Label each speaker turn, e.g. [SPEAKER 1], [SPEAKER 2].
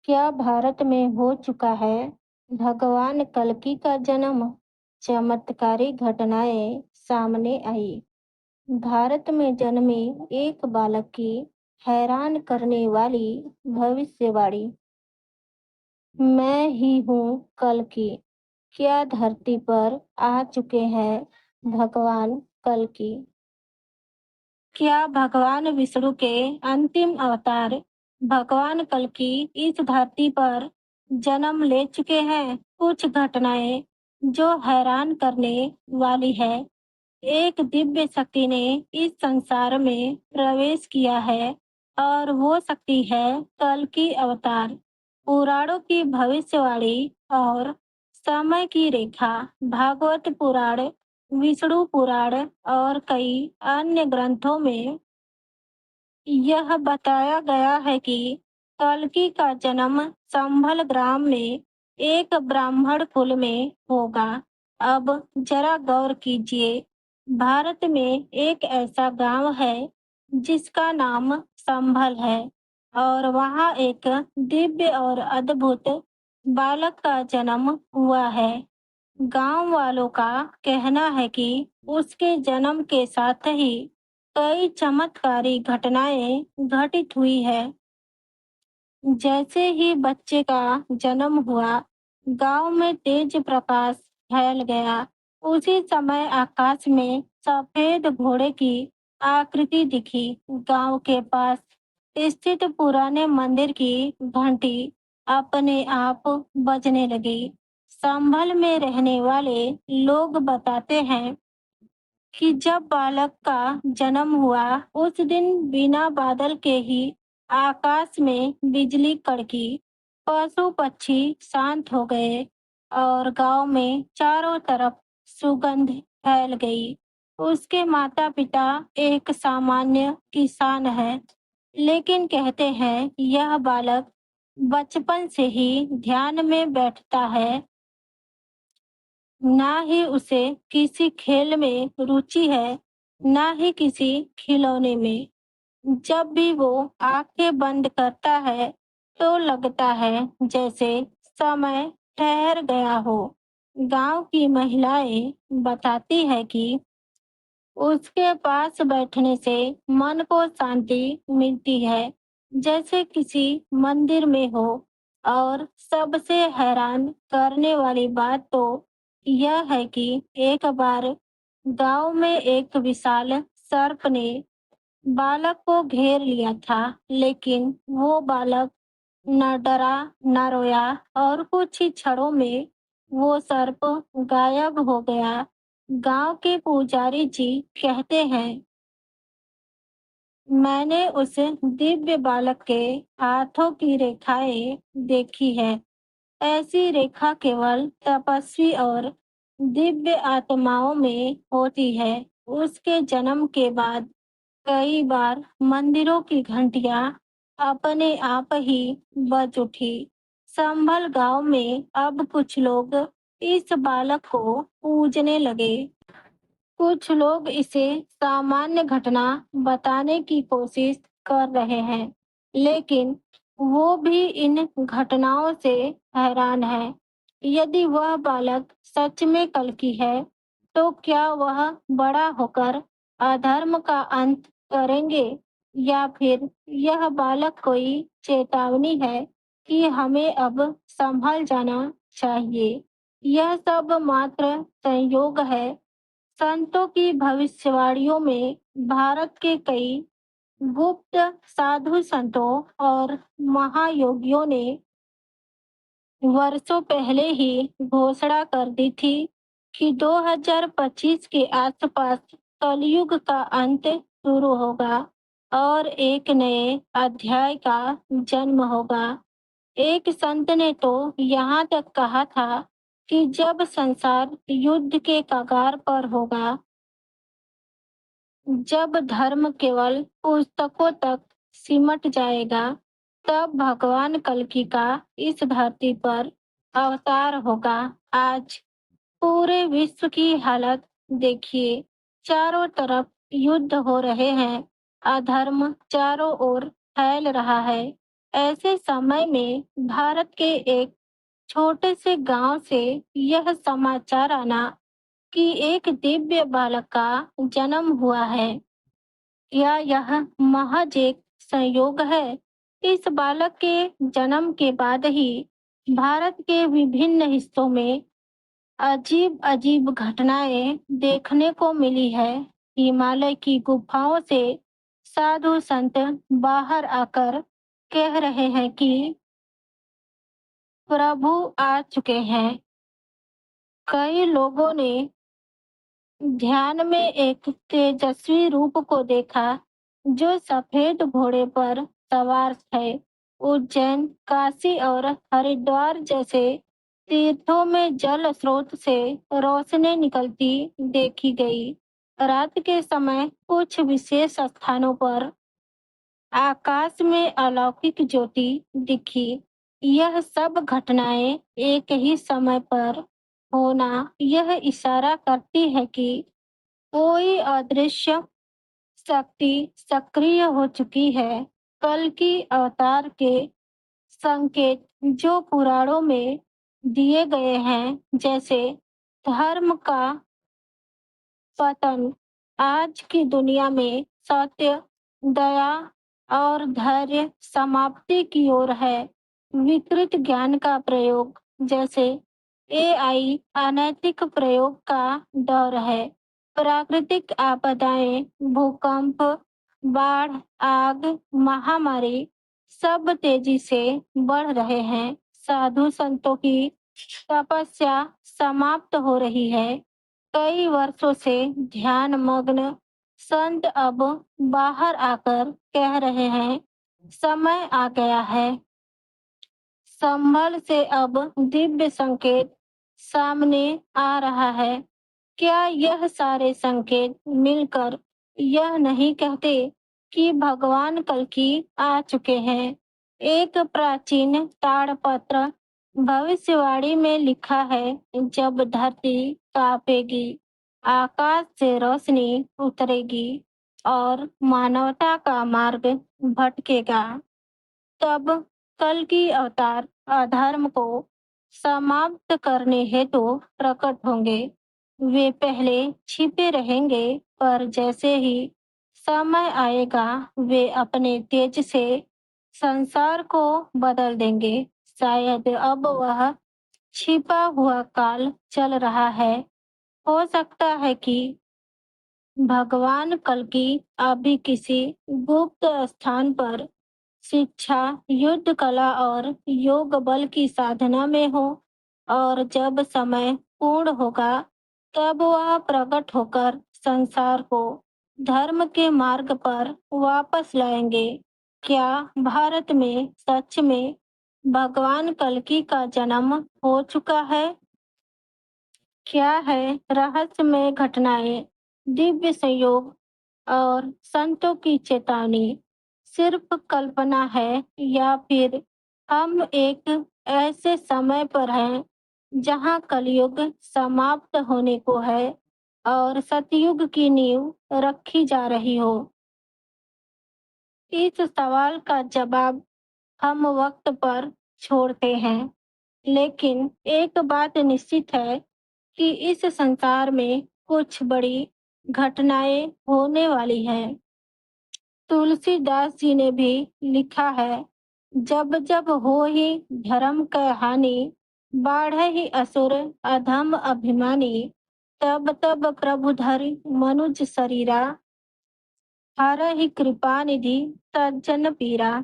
[SPEAKER 1] क्या भारत में हो चुका है भगवान कल्कि का जन्म? चमत्कारी घटनाएं सामने आई। भारत में जन्मे एक बालक की हैरान करने वाली भविष्यवाणी। मैं ही हूँ कल्कि। क्या धरती पर आ चुके हैं भगवान कल्कि? क्या भगवान विष्णु के अंतिम अवतार भगवान कल्कि इस धरती पर जन्म ले चुके हैं? कुछ घटनाएं जो हैरान करने वाली है। एक दिव्य शक्ति ने इस संसार में प्रवेश किया है और वो शक्ति है कल्कि अवतार। पुराणों की भविष्यवाणी और समय की रेखा। भागवत पुराण, विष्णु पुराण और कई अन्य ग्रंथों में यह बताया गया है कि कल्कि का जन्म संभल ग्राम में एक ब्राह्मण कुल में होगा। अब जरा गौर कीजिए, भारत में एक ऐसा गांव है जिसका नाम संभल है और वहाँ एक दिव्य और अद्भुत बालक का जन्म हुआ है। गांव वालों का कहना है कि उसके जन्म के साथ ही कई चमत्कारी घटनाएं घटित हुई है। जैसे ही बच्चे का जन्म हुआ, गांव में तेज प्रकाश फैल गया। उसी समय आकाश में सफेद घोड़े की आकृति दिखी। गांव के पास स्थित पुराने मंदिर की घंटी अपने आप बजने लगी। संभल में रहने वाले लोग बताते हैं कि जब बालक का जन्म हुआ, उस दिन बिना बादल के ही आकाश में बिजली कड़की। पशु पक्षी शांत हो गए और गांव में चारों तरफ सुगंध फैल गई। उसके माता पिता एक सामान्य किसान है, लेकिन कहते हैं यह बालक बचपन से ही ध्यान में बैठता है। ना ही उसे किसी खेल में रुचि है, ना ही किसी खिलौने में। जब भी वो आंखें बंद करता है, तो लगता है जैसे समय ठहर गया हो। गांव की महिलाएं बताती है कि उसके पास बैठने से मन को शांति मिलती है, जैसे किसी मंदिर में हो। और सबसे हैरान करने वाली बात तो यह है कि एक बार गांव में एक विशाल सर्प ने बालक को घेर लिया था, लेकिन वो बालक न डरा न रोया और कुछ ही क्षणों में वो सर्प गायब हो गया। गांव के पुजारी जी कहते हैं, मैंने उस दिव्य बालक के हाथों की रेखाएं देखी है। ऐसी रेखा केवल तपस्वी और दिव्य आत्माओं में होती है। उसके जन्म के बाद कई बार मंदिरों की घंटियां अपने आप ही बज उठी। संभल गांव में अब कुछ लोग इस बालक को पूजने लगे। कुछ लोग इसे सामान्य घटना बताने की कोशिश कर रहे हैं, लेकिन वो भी इन घटनाओं से हैरान है। यदि वह बालक सच में कल्कि है, तो क्या वह बड़ा होकर अधर्म का अंत करेंगे, या फिर यह बालक कोई चेतावनी है कि हमें अब संभल जाना चाहिए? यह सब मात्र संयोग है। संतों की भविष्यवाणियों में भारत के कई गुप्त साधु संतों और महायोगियों ने वर्षों पहले ही घोषणा कर दी थी कि 2025 के आसपास कलयुग का अंत शुरू होगा और एक नए अध्याय का जन्म होगा। एक संत ने तो यहाँ तक कहा था कि जब संसार युद्ध के कगार पर होगा, जब धर्म केवल पुस्तकों तक सिमट जाएगा, तब भगवान कल्कि का इस धरती पर अवतार होगा। आज पूरे विश्व की हालत देखिए, चारों तरफ युद्ध हो रहे हैं, अधर्म चारों ओर फैल रहा है। ऐसे समय में भारत के एक छोटे से गांव से यह समाचार आना कि एक दिव्य बालक का जन्म हुआ है। क्या यह महज एक संयोग है? इस बालक के जन्म के बाद ही भारत के विभिन्न हिस्सों में अजीब अजीब घटनाएं देखने को मिली है। हिमालय की गुफाओं से साधु संत बाहर आकर कह रहे हैं कि प्रभु आ चुके हैं। कई लोगों ने ध्यान में एक तेजस्वी रूप को देखा जो सफेद घोड़े पर सवार थे। उज्जैन, काशी और हरिद्वार जैसे तीर्थों में जल स्रोत से रोशनी निकलती देखी गई। रात के समय कुछ विशेष स्थानों पर आकाश में अलौकिक ज्योति दिखी। यह सब घटनाएं एक ही समय पर होना यह इशारा करती है कि कोई अदृश्य शक्ति सक्रिय हो चुकी है। कल की अवतार के संकेत जो पुराणों में दिए गए हैं, जैसे धर्म का पतन, आज की दुनिया में सत्य, दया और धैर्य समाप्ति की ओर है। विकृत ज्ञान का प्रयोग, जैसे एआई, अनैतिक प्रयोग का दौर है। प्राकृतिक आपदाएं, भूकंप, बाढ़, आग, महामारी सब तेजी से बढ़ रहे हैं। साधु संतों की तपस्या समाप्त हो रही है। कई वर्षों से ध्यान मग्न संत अब बाहर आकर कह रहे हैं, समय आ गया है। संभल से अब दिव्य संकेत सामने आ रहा है। क्या यह सारे संकेत मिलकर यह नहीं कहते कि भगवान कल्कि आ चुके हैं? एक प्राचीन ताड़पत्र भविष्यवाणी में लिखा है, जब धरती कांपेगी, आकाश से रोशनी उतरेगी और मानवता का मार्ग भटकेगा, तब कल की अवतार अधर्म को समाप्त करने हेतु प्रकट होंगे। वे पहले छिपे रहेंगे, पर जैसे ही समय आएगा वे अपने तेज से संसार को बदल देंगे। शायद अब वह छिपा हुआ काल चल रहा है। हो सकता है कि भगवान कल्कि अभी किसी गुप्त स्थान पर शिक्षा, युद्ध कला और योग बल की साधना में हो, और जब समय पूर्ण होगा तब वह प्रकट होकर संसार को धर्म के मार्ग पर वापस लाएंगे। क्या भारत में सच में भगवान कल्कि का जन्म हो चुका है? क्या है रहस्यमय घटनाएं, दिव्य संयोग और संतों की चेतावनी सिर्फ कल्पना है, या फिर हम एक ऐसे समय पर हैं जहां कलयुग समाप्त होने को है और सतयुग की नींव रखी जा रही हो? इस सवाल का जवाब हम वक्त पर छोड़ते हैं, लेकिन एक बात निश्चित है कि इस संसार में कुछ बड़ी घटनाएं होने वाली हैं। तुलसीदास जी ने भी लिखा है, जब जब हो ही धर्म क हानि, बाढ़े ही असुर अधम अभिमानी, तब तब प्रभु धरि मनुज शरीरा, हर ही कृपा निधि सज्जन पीरा।